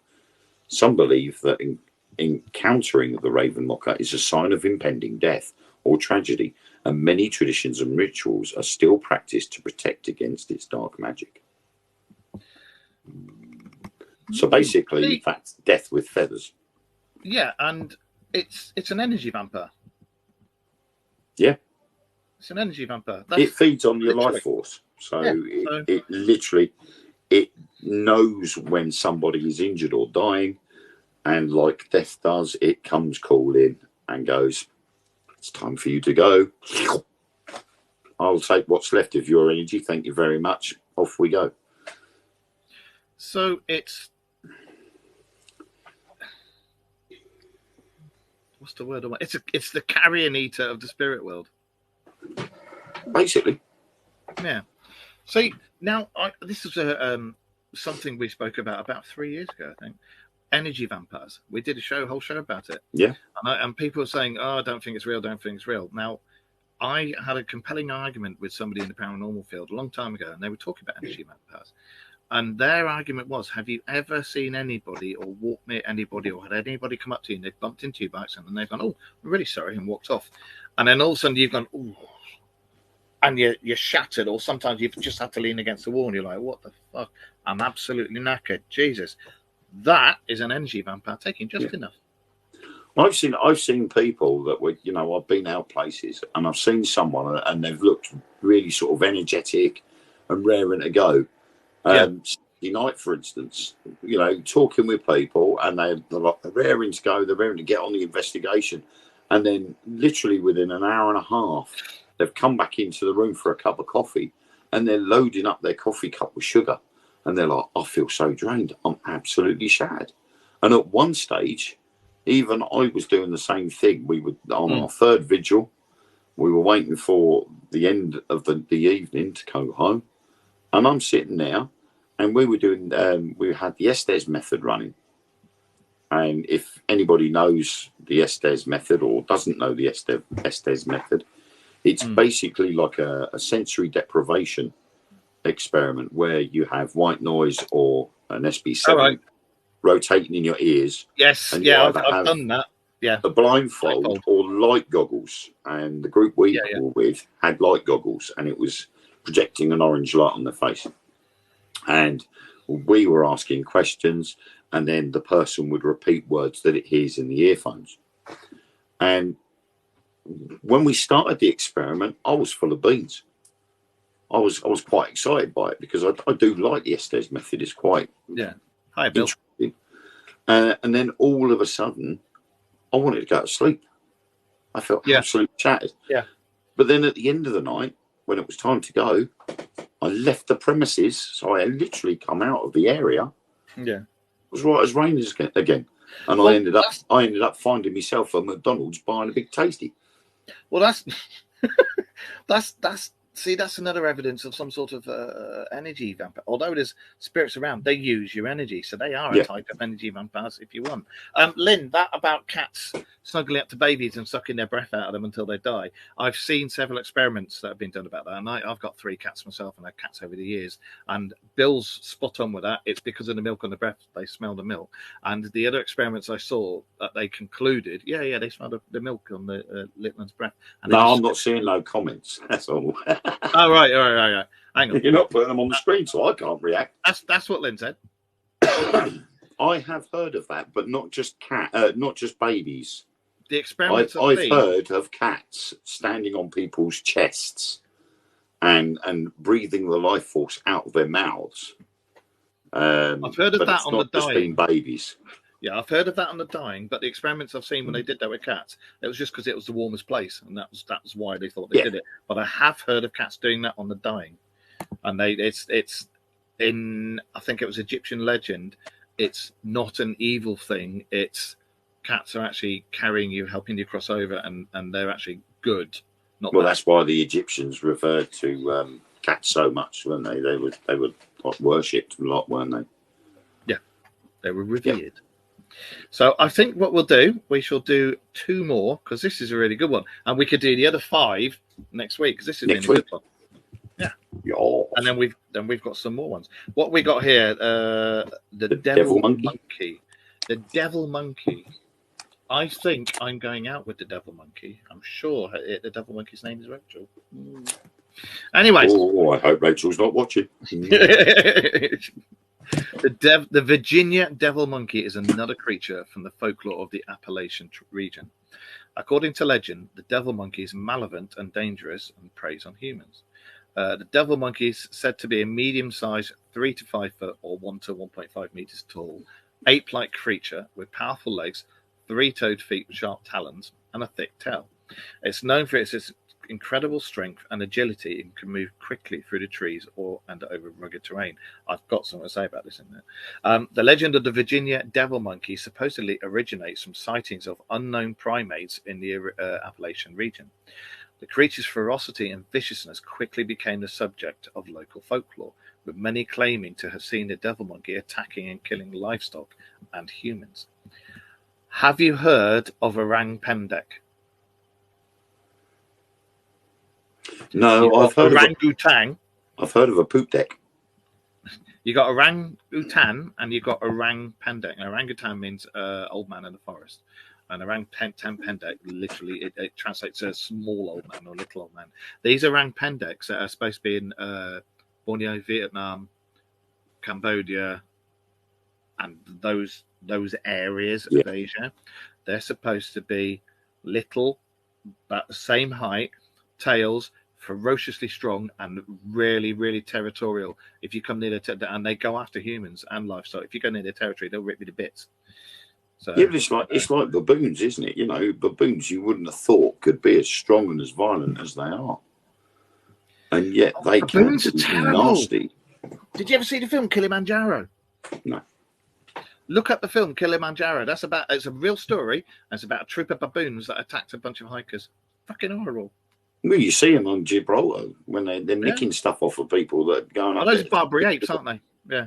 Some believe that encountering the raven mocker is a sign of impending death or tragedy, and many traditions and rituals are still practiced to protect against its dark magic. So basically, that's death with feathers. Yeah, and it's an energy vampire. Yeah. It's an energy vampire. It feeds on your life force. So it literally, it knows when somebody is injured or dying, and like death does, it comes calling and goes, it's time for you to go. I'll take what's left of your energy. Thank you very much. Off we go. So it's... What's the word? It's the carrion eater of the spirit world. Basically. Yeah. See, now, this is something we spoke about 3 years ago, I think. Energy vampires. We did a whole show about it. Yeah. And people are saying, oh, I don't think it's real, don't think it's real. Now, I had a compelling argument with somebody in the paranormal field a long time ago, and they were talking about energy vampires. And their argument was, have you ever seen anybody or walked near anybody or had anybody come up to you and they've bumped into you by accident and they've gone, oh, I'm really sorry, and walked off. And then all of a sudden you've gone, ooh, and you're shattered, or sometimes you've just had to lean against the wall and you're like, what the fuck? I'm absolutely knackered. Jesus. That is an energy vampire taking just enough. I've seen people that were, I've been out places and I've seen someone and they've looked really sort of energetic and raring to go. Saturday night, for instance, talking with people and they're raring to go, they're raring to get on the investigation. And then literally within an hour and a half, they've come back into the room for a cup of coffee and they're loading up their coffee cup with sugar. And they're like, I feel so drained. I'm absolutely shattered. And at one stage, even I was doing the same thing. We were on our third vigil. We were waiting for the end of the evening to go home. And I'm sitting there and we were doing, we had the Estes method running. And if anybody knows the Estes method or doesn't know the Estes method, it's basically like a sensory deprivation experiment where you have white noise or an SB7 rotating in your ears. Yes, and I've done that. Yeah, a blindfold or light goggles. And the group we were with had light goggles, and it was projecting an orange light on their face. And we were asking questions, and then the person would repeat words that it hears in the earphones. And when we started the experiment, I was full of beans. I was quite excited by it because I do like the Estes method. It's quite Hi, Bill. interesting. And then all of a sudden, I wanted to go to sleep. I felt absolutely shattered. Yeah. But then at the end of the night, when it was time to go, I left the premises. So I had literally come out of the area. Yeah. It was right as rain again. And I ended up finding myself at McDonald's buying a big tasty. Well, that's See, that's another evidence of some sort of energy vampire. Although there's spirits around, they use your energy, so they are a type of energy vampires if you want. Lynn, that about cats snuggling up to babies and sucking their breath out of them until they die. I've seen several experiments that have been done about that, and I've got 3 cats myself, and I've had cats over the years. And Bill's spot on with that. It's because of the milk on the breath; they smell the milk. And the other experiments I saw that they concluded, they smell the milk on the little one's breath. And no, I'm not seeing no comments. That's all. Oh, right. Hang on. You're not putting them on the screen, so I can't react. That's what Lynn said. I have heard of that, but not just not just babies. The experiments I've heard of cats standing on people's chests and breathing the life force out of their mouths. I've heard of that on the dying. Just being babies. Yeah, I've heard of that on the dying, but the experiments I've seen when they did that with cats, it was just because it was the warmest place, and that was why they thought they did it. But I have heard of cats doing that on the dying, and it's in, I think it was Egyptian legend. It's not an evil thing. It's cats are actually carrying you, helping you cross over, and they're actually good. Not well, that's why the Egyptians referred to cats so much, weren't they? They were like, worshipped a lot, weren't they? Yeah, they were revered. Yeah. So I think what we'll do, we shall do 2 more, because this is a really good one, and we could do the other 5 next week, because this is a really good one. Yeah. And then we've got some more ones. What we got here, the devil monkey. The devil monkey. I think I'm going out with the devil monkey. I'm sure the devil monkey's name is Rachel. Anyways. Oh, I hope Rachel's not watching. The Virginia devil monkey is another creature from the folklore of the Appalachian region. According to legend, the devil monkey is malevolent and dangerous and preys on humans. The devil monkey is said to be a medium-sized 3 to 5 foot or 1 to 1.5 meters tall, ape-like creature with powerful legs, 3-toed feet with sharp talons, and a thick tail. It's known for its incredible strength and agility and can move quickly through the trees and over rugged terrain. I've got something to say about this in there. The legend of the Virginia devil monkey supposedly originates from sightings of unknown primates in the Appalachian region. The creature's ferocity and viciousness quickly became the subject of local folklore, with many claiming to have seen the devil monkey attacking and killing livestock and humans. Have you heard of Orang Pendek? No, I've heard orangutan. I've heard of a poop deck. You got orangutan and you got Orang Pendek. Now, orangutan means old man in the forest, and Orang Pendek literally it translates as small old man or little old man. These Orang Pendeks that are supposed to be in Borneo, Vietnam, Cambodia, and those areas of Asia. They're supposed to be little, about the same height, tails, ferociously strong, and really, really territorial. If you come near and they go after humans and livestock. If you go near their territory, they'll rip you to bits. So, yeah, but it's like baboons, isn't it? You know, baboons you wouldn't have thought could be as strong and as violent as they are, and yet they can be nasty. Did you ever see the film Kilimanjaro? No. Look up the film Kilimanjaro. It's a real story. It's about a troop of baboons that attacked a bunch of hikers. Fucking horrible. Well, you see them on Gibraltar when they're nicking stuff off of people that are going up. Those Barbary apes, aren't they? Yeah.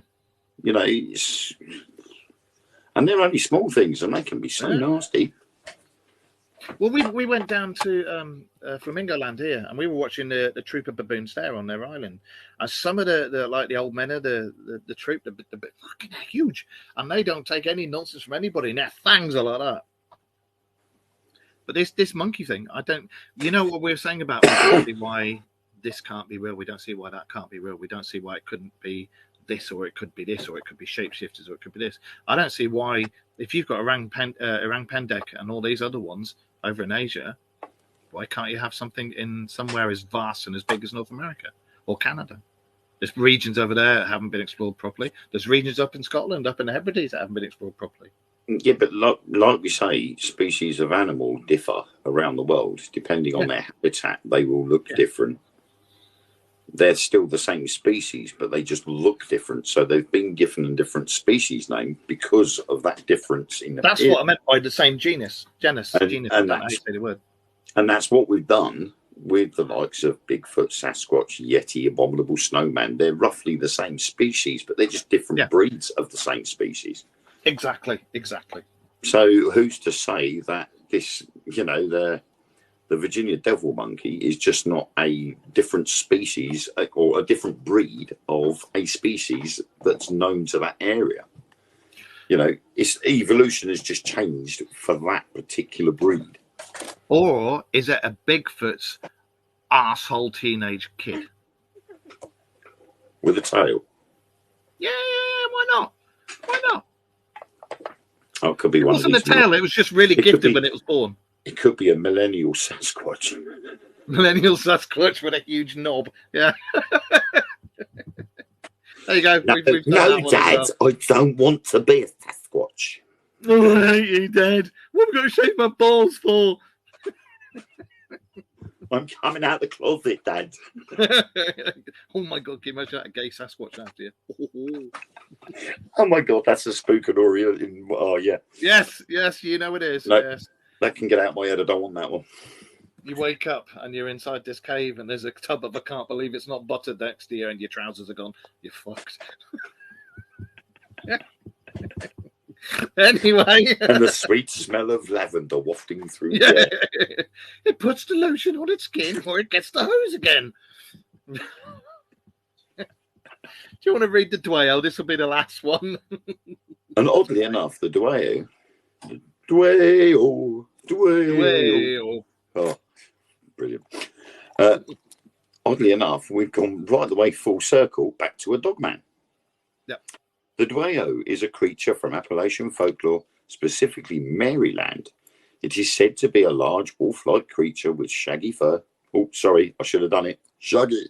You know, and they're only small things, and they can be so nasty. Well, we went down to Flamingo Land here, and we were watching the troop of baboons there on their island. And some of the old men of the troop, they're fucking huge, and they don't take any nonsense from anybody. And their fangs are like that. But this monkey thing, I don't. You know what we were saying about why this can't be real? We don't see why that can't be real. We don't see why it couldn't be this, or it could be this, or it could be shapeshifters, or it could be this. I don't see why, if you've got Orang Pendek and all these other ones over in Asia, why can't you have something in somewhere as vast and as big as North America or Canada? There's regions over there that haven't been explored properly. There's regions up in Scotland, up in the Hebrides that haven't been explored properly. Yeah, but like we say, species of animal differ around the world. Depending on their habitat, they will look different. They're still the same species, but they just look different. So they've been given a different species name because of that difference in. That's what I meant by the same genus. And that's what we've done with the likes of Bigfoot, Sasquatch, Yeti, Abominable Snowman, they're roughly the same species, but they're just different breeds of the same species. Exactly. So who's to say that this, the Virginia devil monkey is just not a different species or a different breed of a species that's known to that area? Its evolution has just changed for that particular breed. Or is it a Bigfoot's asshole teenage kid with a tail? Yeah, why not? Oh, it could be one of these. It wasn't a tail. It was just really gifted when it was born. It could be a millennial Sasquatch. Millennial Sasquatch with a huge knob. Yeah. There you go. No, Dad, I don't want to be a Sasquatch. Oh, I hate you, Dad. What am I going to shave my balls for? I'm coming out the closet, Dad. Oh my God, can you imagine that gay Sasquatch after you? Oh my God, that's a Spookadoria. Oh, yeah. Yes, you know it is. No, yes. That can get out my head. I don't want that one. You wake up and you're inside this cave and there's a tub of I can't believe it's not butter next to you and your trousers are gone. You're fucked. Anyway. And the sweet smell of lavender wafting through the air. It puts the lotion on its skin or it gets the hose again. Do you want to read the Dwayyo? This will be the last one. And oddly enough, the Dwayyo. Oh, brilliant. Oddly enough, we've gone right the way full circle back to a dogman. Yep. The Dwayyo is a creature from Appalachian folklore, specifically Maryland. It is said to be a large wolf-like creature with shaggy fur. Oh, sorry, I should have done it. Shaggy.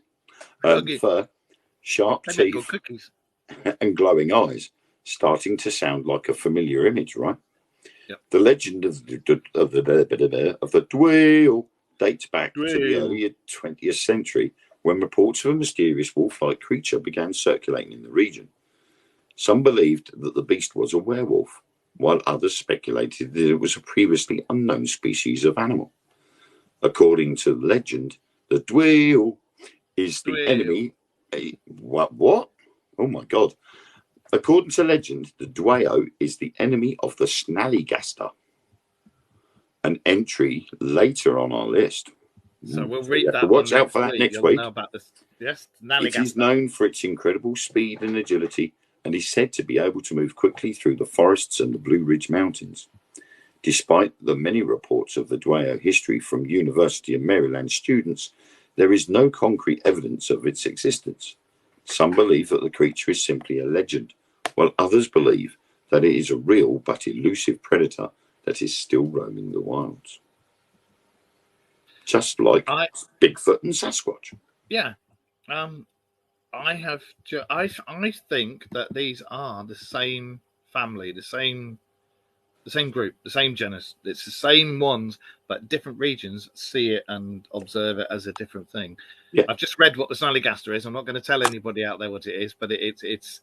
Fur, sharp teeth, and glowing eyes. Starting to sound like a familiar image, right? Yep. The legend of the Dwayyo dates back to the early 20th century, when reports of a mysterious wolf-like creature began circulating in the region. Some believed that the beast was a werewolf, while others speculated that it was a previously unknown species of animal. According to legend, the Dwayyo is the enemy. What? Oh my God. According to legend, the Dwayyo is the enemy of the Snallygaster, an entry later on our list. So we'll read that. Watch out for that next week. Know about this. Yes, it is known for its incredible speed and agility, and is said to be able to move quickly through the forests and the Blue Ridge Mountains. Despite the many reports of the Dwayyo history from University of Maryland students, there is no concrete evidence of its existence. Some believe that the creature is simply a legend, while others believe that it is a real but elusive predator that is still roaming the wilds. Just like Bigfoot and Sasquatch. Yeah. I think that these are the same family, the same group, the same genus. It's the same ones, but different regions see it and observe it as a different thing. Yeah. I've just read what the Snallygaster is. I'm not going to tell anybody out there what it is, but it's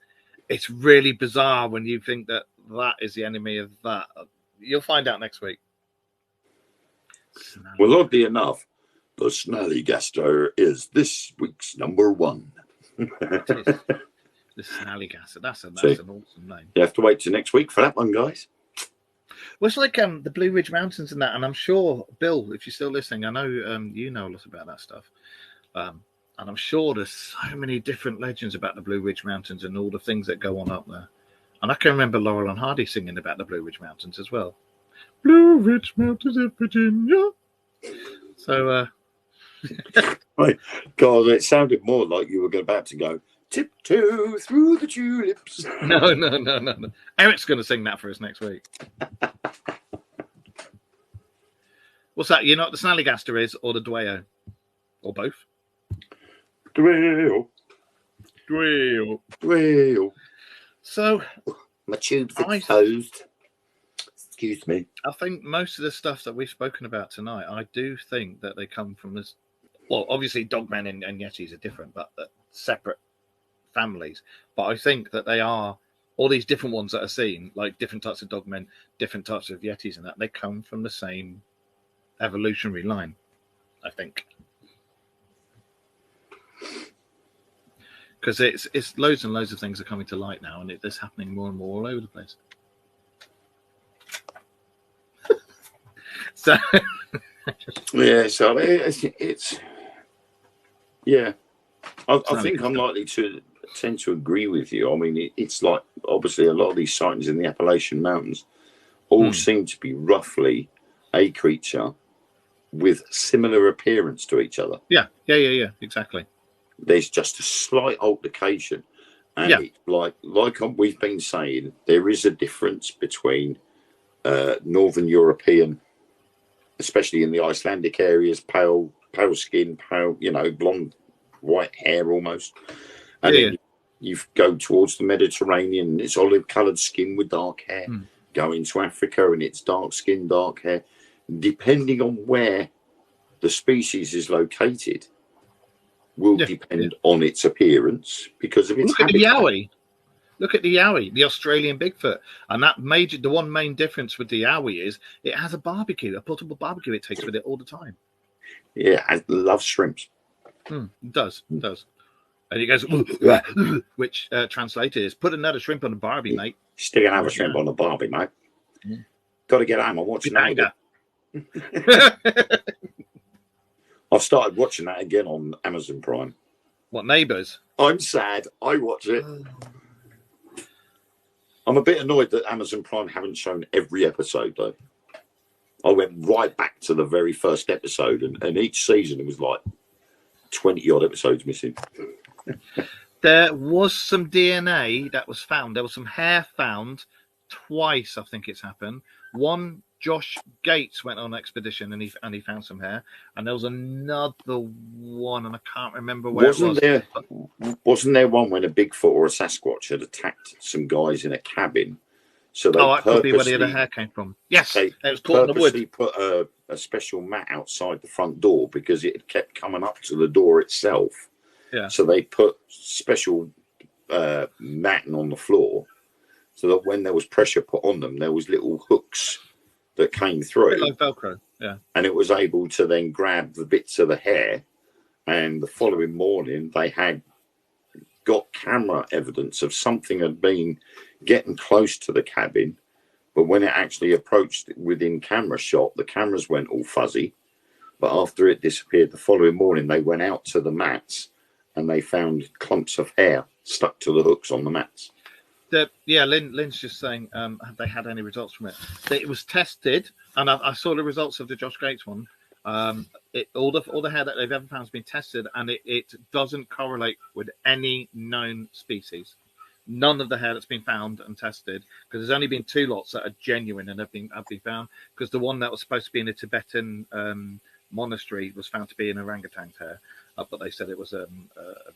really bizarre when you think that is the enemy of that. You'll find out next week. Well, oddly enough, the Snallygaster is this week's number one. The Snallygaster. That's an awesome name. You have to wait till next week for that one, guys. Well, it's like the Blue Ridge Mountains and that, and I'm sure, Bill, if you're still listening, I know you know a lot about that stuff. And I'm sure there's so many different legends about the Blue Ridge Mountains and all the things that go on up there. And I can remember Laurel and Hardy singing about the Blue Ridge Mountains as well. Blue Ridge Mountains of Virginia. So, right. God, it sounded more like you were about to go tiptoe through the tulips. No. Eric's going to sing that for us next week. What's that? You know what the Snallygaster is, or the Dwayyo, or both? Dwayyo. So, my tube's exposed. Excuse me. I think most of the stuff that we've spoken about tonight, I do think that they come from this. Well, obviously, Dogmen and Yetis are different, but separate families. But I think that they are all these different ones that are seen, like different types of Dogmen, different types of Yetis, and that they come from the same evolutionary line. I think. because it's loads and loads of things are coming to light now, and it's happening more and more all over the place. So yeah, so it's yeah. I think I'm likely to tend to agree with you. I mean, it's like obviously a lot of these sightings in the Appalachian Mountains all seem to be roughly a creature with similar appearance to each other. Yeah, exactly. There's just a slight altercation, and it's like we've been saying, there is a difference between Northern European, especially in the Icelandic areas, pale skin, pale, blonde, white hair almost, and then you go towards the Mediterranean, it's olive-coloured skin with dark hair. Go into Africa, and it's dark skin, dark hair. Depending on where the species is located, will depend on its appearance because of its habitat. Look at the Yowie, the Australian Bigfoot, and the one main difference with the Yowie is it has a portable barbecue it takes with it all the time. Yeah, I love shrimps. It does. And he goes, which translated is put another shrimp on a barbie, mate. Stick another shrimp on the barbie, mate. Got to get home. I'm watching that. I've started watching that again on Amazon Prime. What, Neighbours? I'm sad. I watch it. I'm a bit annoyed that Amazon Prime haven't shown every episode, though. I went right back to the very first episode, and each season it was like 20-odd episodes missing. There was some DNA that was found. There was some hair found twice, I think it's happened. One, Josh Gates went on an expedition and he found some hair, and there was another one, and I can't remember where it was. Wasn't there one when a Bigfoot or a Sasquatch had attacked some guys in a cabin? So they that could be where the other hair came from. Yes, it was caught in the wood. They put a special mat outside the front door because it kept coming up to the door itself. Yeah. So they put special matting on the floor so that when there was pressure put on them, there was little hooks that came through. A bit like Velcro, yeah. And it was able to then grab the bits of the hair. And the following morning, they had got camera evidence of something had been getting close to the cabin. But when it actually approached within camera shot, the cameras went all fuzzy. But after it disappeared the following morning, they went out to the mats and they found clumps of hair stuck to the hooks on the mats. Lynn's just saying, have they had any results from it? It was tested, and I saw the results of the Josh Gates one. All the hair that they've ever found has been tested, and it doesn't correlate with any known species. None of the hair that's been found and tested, because there's only been 2 lots that are genuine and have been found. Because the one that was supposed to be in a Tibetan monastery was found to be an orangutan's hair, but they said it was a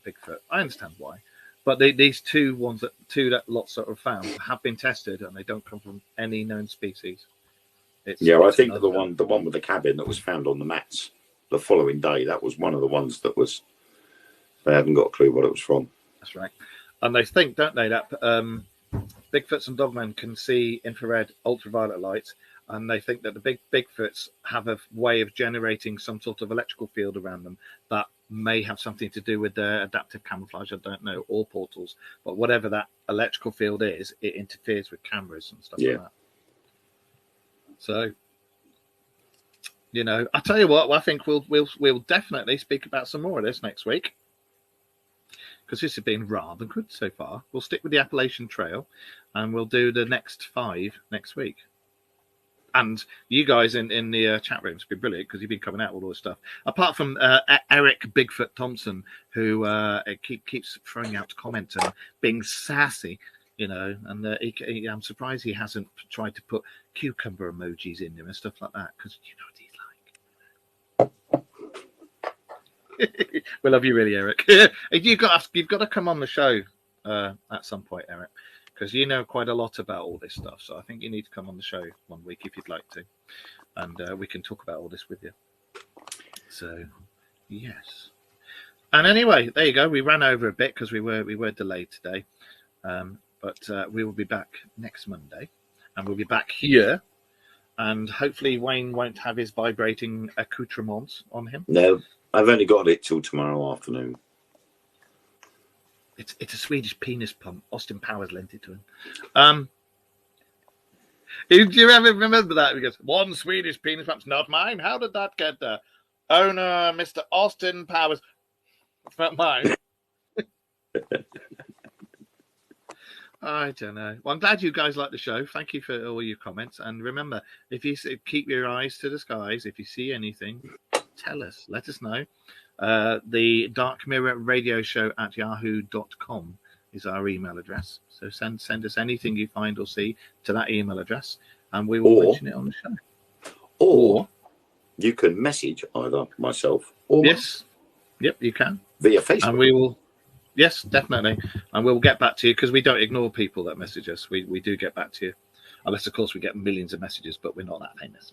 Bigfoot. I understand why. But these two lots that were found have been tested, and they don't come from any known species. I think the one with the cabin that was found on the mats the following day, that was one of the ones that was. They haven't got a clue what it was from. That's right, and they think, don't they, that Bigfoots and Dogmen can see infrared, ultraviolet light, and they think that the Bigfoots have a way of generating some sort of electrical field around them that may have something to do with their adaptive camouflage, I don't know, or portals, but whatever that electrical field is, it interferes with cameras and stuff like that. So, I tell you what, I think we'll definitely speak about some more of this next week, because this has been rather good so far. We'll stick with the Appalachian Trail, and we'll do the next 5 next week. And you guys in the chat rooms have been brilliant, because you've been coming out with all this stuff. Apart from Eric Bigfoot Thompson, who keeps throwing out comments and being sassy, and I'm surprised he hasn't tried to put cucumber emojis in them and stuff like that, because you know what he's like. We love you, really, Eric. You've got to come on the show at some point, Eric, because you know quite a lot about all this stuff. So I think you need to come on the show one week if you'd like to, and we can talk about all this with you. So, yes. And anyway, there you go. We ran over a bit because we were delayed today, but we will be back next Monday, and we'll be back here. And hopefully Wayne won't have his vibrating accoutrements on him. No, I've only got it till tomorrow afternoon. It's a Swedish penis pump. Austin Powers lent it to him. Do you ever remember that? Because one Swedish penis pump's not mine. How did that get there? Owner, Mr. Austin Powers. It's not mine. I don't know. Well, I'm glad you guys like the show. Thank you for all your comments. And remember, if you keep your eyes to the skies, if you see anything, tell us. Let us know. The Dark Mirror Radio Show at yahoo.com is our email address. So send us anything you find or see to that email address, and we will mention it on the show. Or you can message either myself or yes, yep, you can via Facebook, and we will. Yes, definitely, and we'll get back to you because we don't ignore people that message us. We do get back to you, unless of course we get millions of messages, but we're not that famous.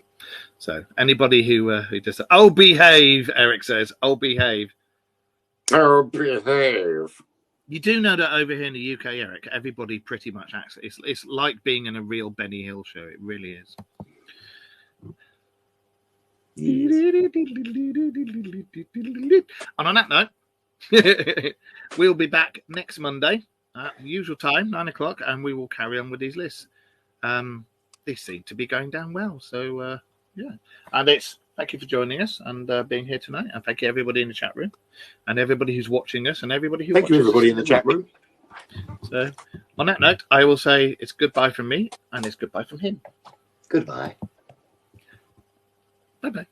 So anybody who just oh behave, Eric says, oh behave. Oh behave. You do know that over here in the UK, Eric, everybody pretty much acts. It's like being in a real Benny Hill show. It really is. Yes. And on that note, we'll be back next Monday at the usual time, 9 o'clock, and we will carry on with these lists. These seem to be going down well. So, yeah. And thank you for joining us and being here tonight. And thank you, everybody in the chat room and everybody who's watching us and everybody who Thank you, everybody in the chat room. So, on that note, I will say it's goodbye from me and it's goodbye from him. Goodbye. Bye-bye.